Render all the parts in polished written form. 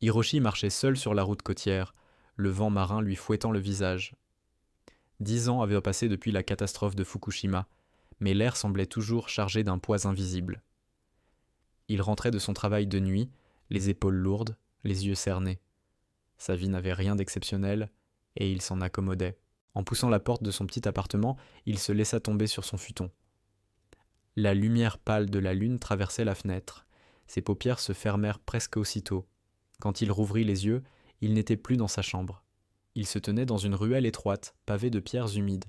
Hiroshi marchait seul sur la route côtière, le vent marin lui fouettant le visage. 10 ans avaient passé depuis la catastrophe de Fukushima, mais l'air semblait toujours chargé d'un poids invisible. Il rentrait de son travail de nuit, les épaules lourdes, les yeux cernés. Sa vie n'avait rien d'exceptionnel, et il s'en accommodait. En poussant la porte de son petit appartement, il se laissa tomber sur son futon. La lumière pâle de la lune traversait la fenêtre. Ses paupières se fermèrent presque aussitôt. Quand il rouvrit les yeux, il n'était plus dans sa chambre. Il se tenait dans une ruelle étroite, pavée de pierres humides.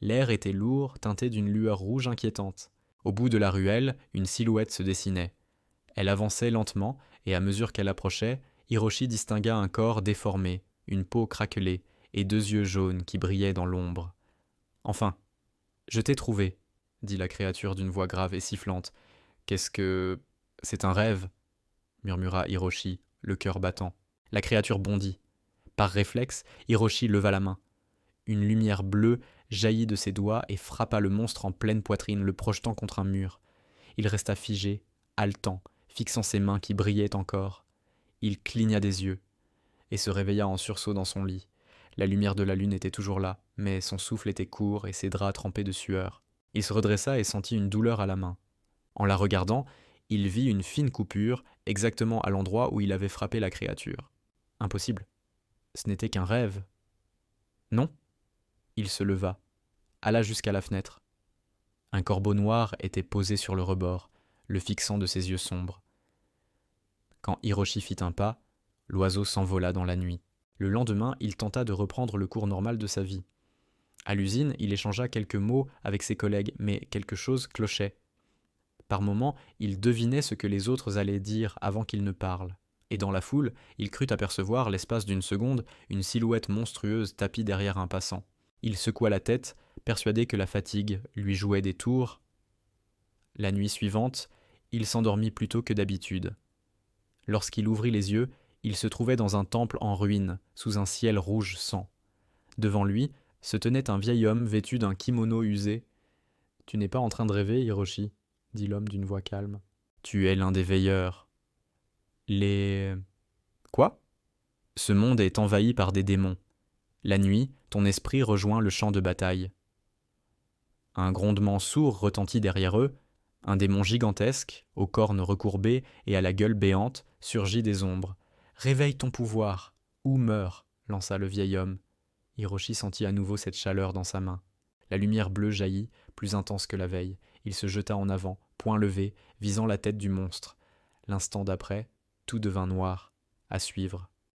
L'air était lourd, teinté d'une lueur rouge inquiétante. Au bout de la ruelle, une silhouette se dessinait. Elle avançait lentement, et à mesure qu'elle approchait, Hiroshi distingua un corps déformé, une peau craquelée, et 2 yeux jaunes qui brillaient dans l'ombre. Enfin, je t'ai trouvé, dit la créature d'une voix grave et sifflante. Qu'est-ce que... C'est un rêve, murmura Hiroshi, le cœur battant. La créature bondit. Par réflexe, Hiroshi leva la main. Une lumière bleue jaillit de ses doigts et frappa le monstre en pleine poitrine, le projetant contre un mur. Il resta figé, haletant, fixant ses mains qui brillaient encore. Il cligna des yeux et se réveilla en sursaut dans son lit. La lumière de la lune était toujours là, mais son souffle était court et ses draps trempés de sueur. Il se redressa et sentit une douleur à la main. En la regardant, il vit une fine coupure, exactement à l'endroit où il avait frappé la créature. Impossible. Ce n'était qu'un rêve. Non. Il se leva, alla jusqu'à la fenêtre. Un corbeau noir était posé sur le rebord, le fixant de ses yeux sombres. Quand Hiroshi fit un pas, l'oiseau s'envola dans la nuit. Le lendemain, il tenta de reprendre le cours normal de sa vie. À l'usine, il échangea quelques mots avec ses collègues, mais quelque chose clochait. Par moments, il devinait ce que les autres allaient dire avant qu'ils ne parlent. Et dans la foule, il crut apercevoir, l'espace d'une seconde, une silhouette monstrueuse tapie derrière un passant. Il secoua la tête, persuadé que la fatigue lui jouait des tours. La nuit suivante, il s'endormit plus tôt que d'habitude. Lorsqu'il ouvrit les yeux, il se trouvait dans un temple en ruine, sous un ciel rouge sang. Devant lui se tenait un vieil homme vêtu d'un kimono usé. « Tu n'es pas en train de rêver, Hiroshi ?» dit l'homme d'une voix calme. « Tu es l'un des veilleurs. »« Les... Quoi ?» ?»« Ce monde est envahi par des démons. La nuit, ton esprit rejoint le champ de bataille. » Un grondement sourd retentit derrière eux. Un démon gigantesque, aux cornes recourbées et à la gueule béante, surgit des ombres. « Réveille ton pouvoir, ou meurs !» lança le vieil homme. Hiroshi sentit à nouveau cette chaleur dans sa main. La lumière bleue jaillit, plus intense que la veille. Il se jeta en avant, poing levé, visant la tête du monstre. L'instant d'après, tout devint noir. À suivre.